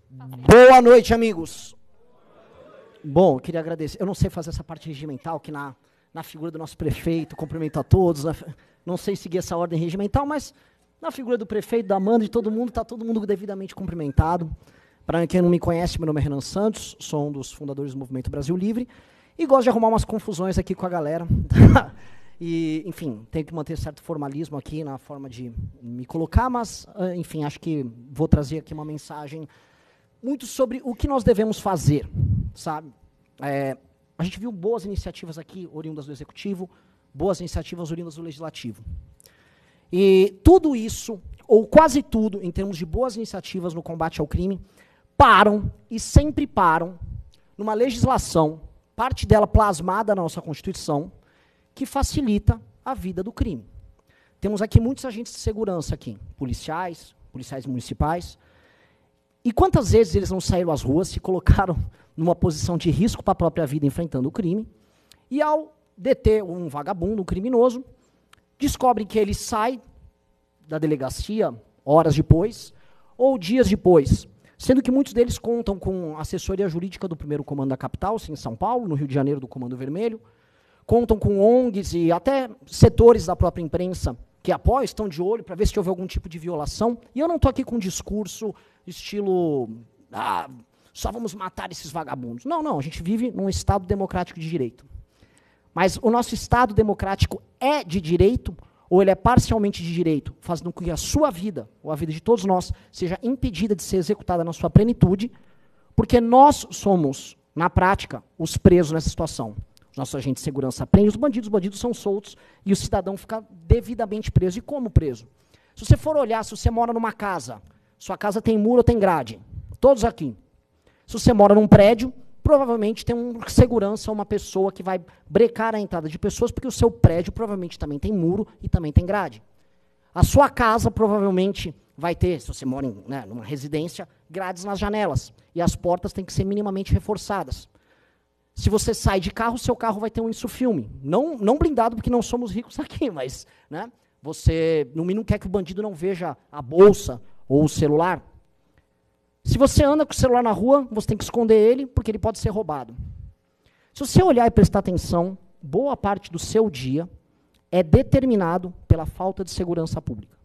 Boa noite, amigos. Bom, eu queria agradecer. Eu não sei fazer essa parte regimental, que na figura do nosso prefeito, cumprimento a todos. Não sei seguir essa ordem regimental, mas na figura do prefeito, da Amanda, de todo mundo, está todo mundo devidamente cumprimentado. Para quem não me conhece, meu nome é Renan Santos, sou um dos fundadores do Movimento Brasil Livre e gosto de arrumar umas confusões aqui com a galera. E, enfim, tenho que manter certo formalismo aqui na forma de me colocar, mas, enfim, acho que vou trazer aqui uma mensagem muito sobre o que nós devemos fazer, sabe? A gente viu boas iniciativas aqui, oriundas do Executivo, boas iniciativas oriundas do Legislativo. E tudo isso, ou quase tudo, em termos de boas iniciativas no combate ao crime, param, e sempre param, numa legislação, parte dela plasmada na nossa Constituição, que facilita a vida do crime. Temos aqui muitos agentes de segurança aqui, policiais municipais, e quantas vezes eles não saíram às ruas, se colocaram numa posição de risco para a própria vida enfrentando o crime, e ao deter um vagabundo, um criminoso, descobrem que ele sai da delegacia horas depois, ou dias depois, sendo que muitos deles contam com assessoria jurídica do 1º Comando da Capital, em São Paulo, no Rio de Janeiro do Comando Vermelho, contam com ONGs e até setores da própria imprensa que apoiam, estão de olho para ver se houve algum tipo de violação. E eu não estou aqui com um discurso estilo, só vamos matar esses vagabundos. Não, a gente vive num Estado democrático de direito. Mas o nosso Estado democrático é de direito ou ele é parcialmente de direito, fazendo com que a sua vida, ou a vida de todos nós, seja impedida de ser executada na sua plenitude, porque nós somos, na prática, os presos nessa situação. Os nossos agentes de segurança prendem os bandidos são soltos, e o cidadão fica devidamente preso. E como preso? Se você for olhar, se você mora numa casa, sua casa tem muro ou tem grade? Todos aqui. Se você mora num prédio, provavelmente tem um segurança, uma pessoa que vai brecar a entrada de pessoas, porque o seu prédio provavelmente também tem muro e também tem grade. A sua casa provavelmente vai ter, se você mora numa residência, grades nas janelas. E as portas têm que ser minimamente reforçadas. Se você sai de carro, seu carro vai ter um insufilme. Não blindado, porque não somos ricos aqui, mas você, no mínimo, quer que o bandido não veja a bolsa ou o celular. Se você anda com o celular na rua, você tem que esconder ele, porque ele pode ser roubado. Se você olhar e prestar atenção, boa parte do seu dia é determinado pela falta de segurança pública.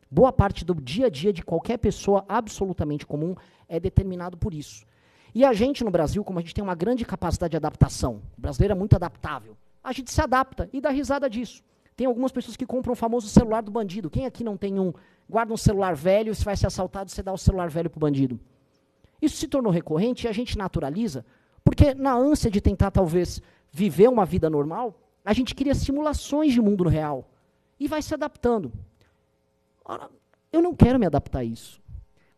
Boa parte do dia a dia de qualquer pessoa absolutamente comum é determinado por isso. E a gente no Brasil, como a gente tem uma grande capacidade de adaptação, o brasileiro é muito adaptável, a gente se adapta e dá risada disso. Tem algumas pessoas que compram o famoso celular do bandido. Quem aqui não tem guarda um celular velho, se vai ser assaltado, você dá o celular velho para o bandido. Isso se tornou recorrente e a gente naturaliza, porque na ânsia de tentar, talvez, viver uma vida normal, a gente cria simulações de mundo real e vai se adaptando. Ora, eu não quero me adaptar a isso.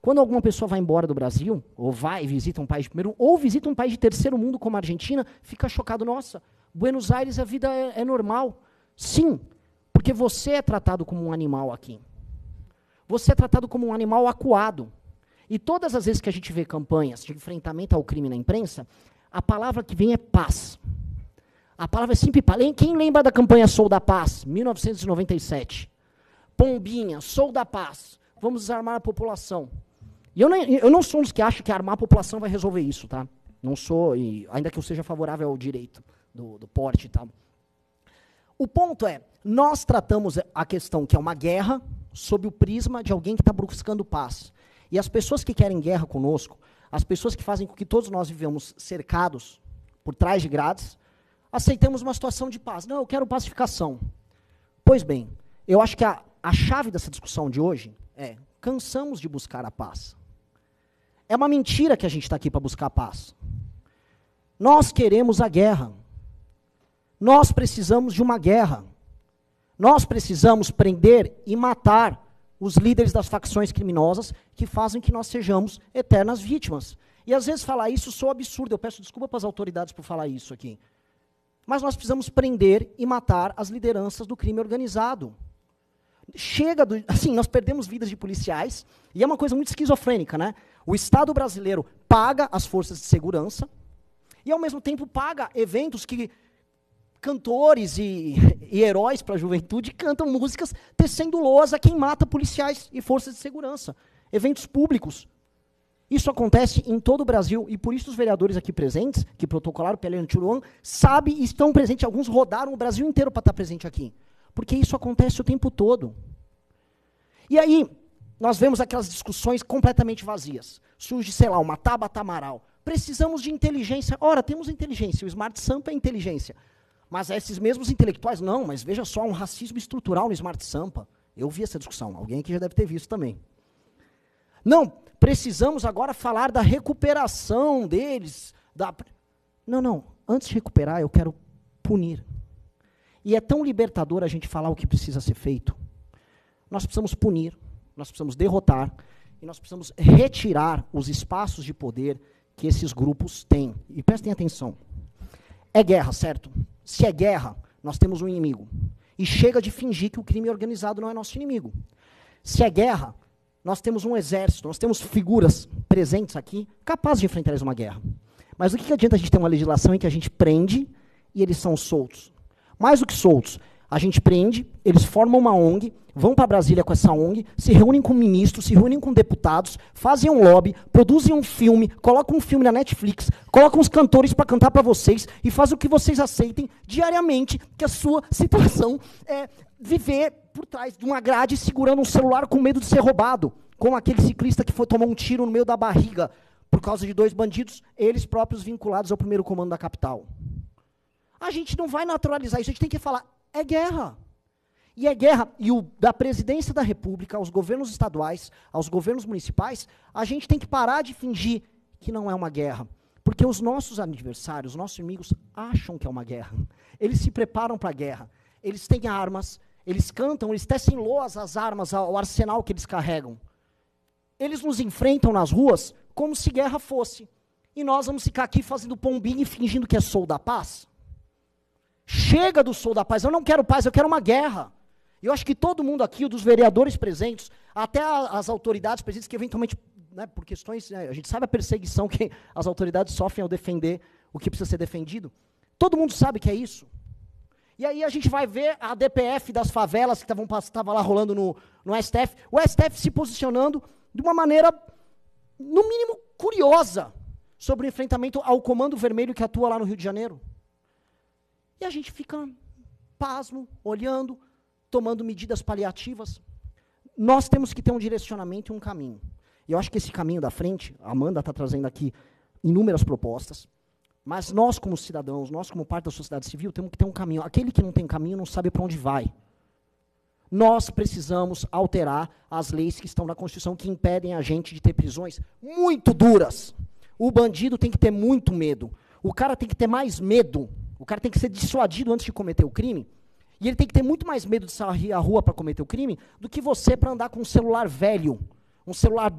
Quando alguma pessoa vai embora do Brasil, ou vai e visita um país de primeiro, ou visita um país de terceiro mundo como a Argentina, fica chocado, nossa, Buenos Aires a vida é normal. Sim, porque você é tratado como um animal aqui. Você é tratado como um animal acuado. E todas as vezes que a gente vê campanhas de enfrentamento ao crime na imprensa, a palavra que vem é paz. A palavra é sempre paz. Quem lembra da campanha Sou da Paz, 1997? Pombinha, Sou da Paz, vamos desarmar a população. E eu não sou um dos que acham que armar a população vai resolver isso, tá? Não sou, ainda que eu seja favorável ao direito do porte e tal. O ponto é, nós tratamos a questão que é uma guerra sob o prisma de alguém que está buscando paz. E as pessoas que querem guerra conosco, as pessoas que fazem com que todos nós vivamos cercados por trás de grades, aceitamos uma situação de paz. Não, eu quero pacificação. Pois bem, eu acho que a chave dessa discussão de hoje é, cansamos de buscar a paz. É uma mentira que a gente está aqui para buscar a paz. Nós queremos a guerra. Nós precisamos de uma guerra. Nós precisamos prender e matar os líderes das facções criminosas que fazem que nós sejamos eternas vítimas. E às vezes falar isso soa absurdo, eu peço desculpa para as autoridades por falar isso aqui. Mas nós precisamos prender e matar as lideranças do crime organizado. Chega assim, nós perdemos vidas de policiais, e é uma coisa muito esquizofrênica, né? O Estado brasileiro paga as forças de segurança, e ao mesmo tempo paga eventos que cantores e heróis para a juventude cantam músicas tecendo loas a quem mata policiais e forças de segurança. Eventos públicos. Isso acontece em todo o Brasil, e por isso os vereadores aqui presentes, que protocolaram o PL no Tiruan, sabem e estão presentes. Alguns rodaram o Brasil inteiro para estar presente aqui. Porque isso acontece o tempo todo. E aí, nós vemos aquelas discussões completamente vazias. Surge, sei lá, uma Tabata Amaral. Precisamos de inteligência. Ora, temos inteligência, o Smart Sampa é inteligência. Mas esses mesmos intelectuais, não, mas veja só, um racismo estrutural no Smart Sampa. Eu vi essa discussão, alguém aqui já deve ter visto também. Não, precisamos agora falar da recuperação deles. Não, antes de recuperar, eu quero punir. E é tão libertador a gente falar o que precisa ser feito. Nós precisamos punir, nós precisamos derrotar, e nós precisamos retirar os espaços de poder que esses grupos têm. E prestem atenção. É guerra, certo? Se é guerra, nós temos um inimigo. E chega de fingir que o crime organizado não é nosso inimigo. Se é guerra, nós temos um exército, nós temos figuras presentes aqui capazes de enfrentar uma guerra. Mas o que adianta a gente ter uma legislação em que a gente prende e eles são soltos? Mais do que soltos, a gente prende, eles formam uma ONG, vão para Brasília com essa ONG, se reúnem com ministros, se reúnem com deputados, fazem um lobby, produzem um filme, colocam um filme na Netflix, colocam os cantores para cantar para vocês e fazem o que vocês aceitem diariamente, que a sua situação é viver por trás de uma grade segurando um celular com medo de ser roubado, como aquele ciclista que tomou um tiro no meio da barriga por causa de 2 bandidos, eles próprios vinculados ao primeiro comando da capital. A gente não vai naturalizar isso, a gente tem que falar, é guerra. E é guerra, e da presidência da República, aos governos estaduais, aos governos municipais, a gente tem que parar de fingir que não é uma guerra. Porque os nossos adversários, os nossos inimigos, acham que é uma guerra. Eles se preparam para a guerra. Eles têm armas, eles cantam, eles tecem loas às armas, ao arsenal que eles carregam. Eles nos enfrentam nas ruas como se guerra fosse. E nós vamos ficar aqui fazendo pombinho e fingindo que é Sou da Paz? Chega do Sou da Paz, eu não quero paz, eu quero uma guerra. Eu acho que todo mundo aqui, dos vereadores presentes, até as autoridades presentes, que eventualmente, né, por questões, a gente sabe a perseguição que as autoridades sofrem ao defender o que precisa ser defendido, todo mundo sabe que é isso. E aí a gente vai ver a DPF das favelas que estava lá rolando no STF, o STF se posicionando de uma maneira, no mínimo, curiosa, sobre o enfrentamento ao Comando Vermelho que atua lá no Rio de Janeiro. E a gente fica pasmo, olhando, tomando medidas paliativas. Nós temos que ter um direcionamento e um caminho. E eu acho que esse caminho da frente, a Amanda está trazendo aqui inúmeras propostas, mas nós como cidadãos, nós como parte da sociedade civil, temos que ter um caminho. Aquele que não tem caminho não sabe para onde vai. Nós precisamos alterar as leis que estão na Constituição que impedem a gente de ter prisões muito duras. O bandido tem que ter muito medo. O cara tem que ter mais medo. O cara tem que ser dissuadido antes de cometer o crime. E ele tem que ter muito mais medo de sair à rua para cometer o crime do que você para andar com um celular velho. Um celular,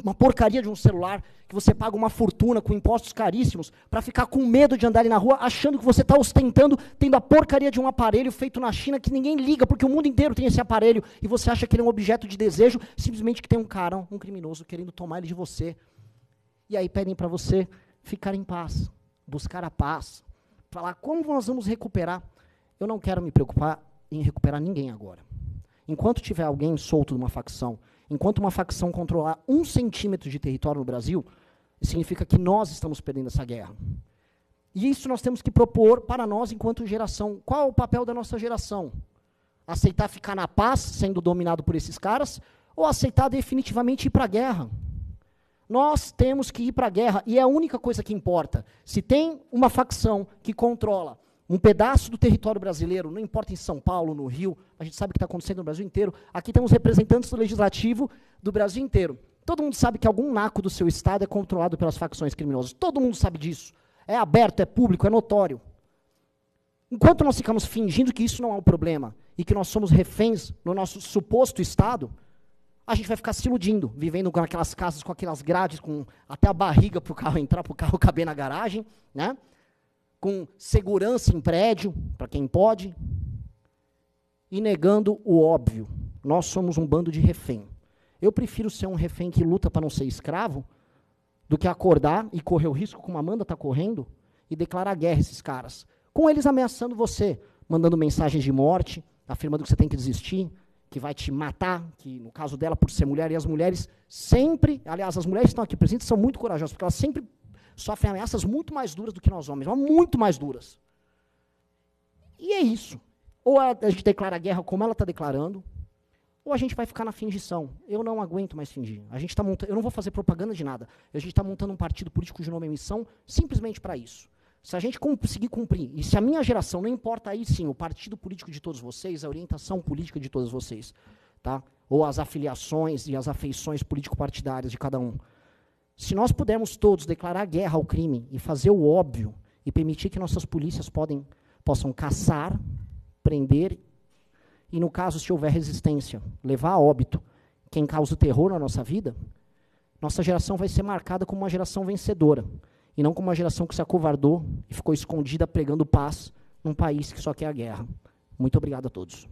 uma porcaria de um celular, que você paga uma fortuna com impostos caríssimos, para ficar com medo de andar ali na rua, achando que você está ostentando, tendo a porcaria de um aparelho feito na China que ninguém liga, porque o mundo inteiro tem esse aparelho, e você acha que ele é um objeto de desejo, simplesmente que tem um cara, um criminoso, querendo tomar ele de você. E aí pedem para você ficar em paz, buscar a paz, falar como nós vamos recuperar. Eu não quero me preocupar em recuperar ninguém agora. Enquanto tiver alguém solto de uma facção, enquanto uma facção controlar 1 centímetro de território no Brasil, significa que nós estamos perdendo essa guerra. E isso nós temos que propor para nós enquanto geração. Qual é o papel da nossa geração? Aceitar ficar na paz, sendo dominado por esses caras, ou aceitar definitivamente ir para a guerra? Nós temos que ir para a guerra, e é a única coisa que importa. Se tem uma facção que controla um pedaço do território brasileiro, não importa em São Paulo, no Rio, a gente sabe o que está acontecendo no Brasil inteiro, aqui temos representantes do legislativo do Brasil inteiro. Todo mundo sabe que algum naco do seu estado é controlado pelas facções criminosas. Todo mundo sabe disso. É aberto, é público, é notório. Enquanto nós ficamos fingindo que isso não é um problema, e que nós somos reféns no nosso suposto estado, a gente vai ficar se iludindo, vivendo com aquelas casas, com aquelas grades, com até a barriga para o carro entrar, para o carro caber na garagem, né? Com segurança em prédio, para quem pode, e negando o óbvio. Nós somos um bando de refém. Eu prefiro ser um refém que luta para não ser escravo, do que acordar e correr o risco, como a Amanda está correndo, e declarar guerra a esses caras. Com eles ameaçando você, mandando mensagens de morte, afirmando que você tem que desistir, que vai te matar, que no caso dela, por ser mulher, e as mulheres sempre, aliás, as mulheres que estão aqui presentes são muito corajosas, porque elas sempre sofrem ameaças muito mais duras do que nós homens, mas muito mais duras. E é isso. Ou a gente declara guerra como ela está declarando, ou a gente vai ficar na fingição. Eu não aguento mais fingir. A gente tá montando, eu não vou fazer propaganda de nada. A gente está montando um partido político de nome e missão simplesmente para isso. Se a gente conseguir cumprir, e se a minha geração, não importa aí sim, o partido político de todos vocês, a orientação política de todos vocês, tá? Ou as afiliações e as afeições político-partidárias de cada um. Se nós pudermos todos declarar guerra ao crime e fazer o óbvio e permitir que nossas polícias possam caçar, prender e, no caso, se houver resistência, levar a óbito quem causa o terror na nossa vida, nossa geração vai ser marcada como uma geração vencedora. E não como uma geração que se acovardou e ficou escondida pregando paz num país que só quer a guerra. Muito obrigado a todos.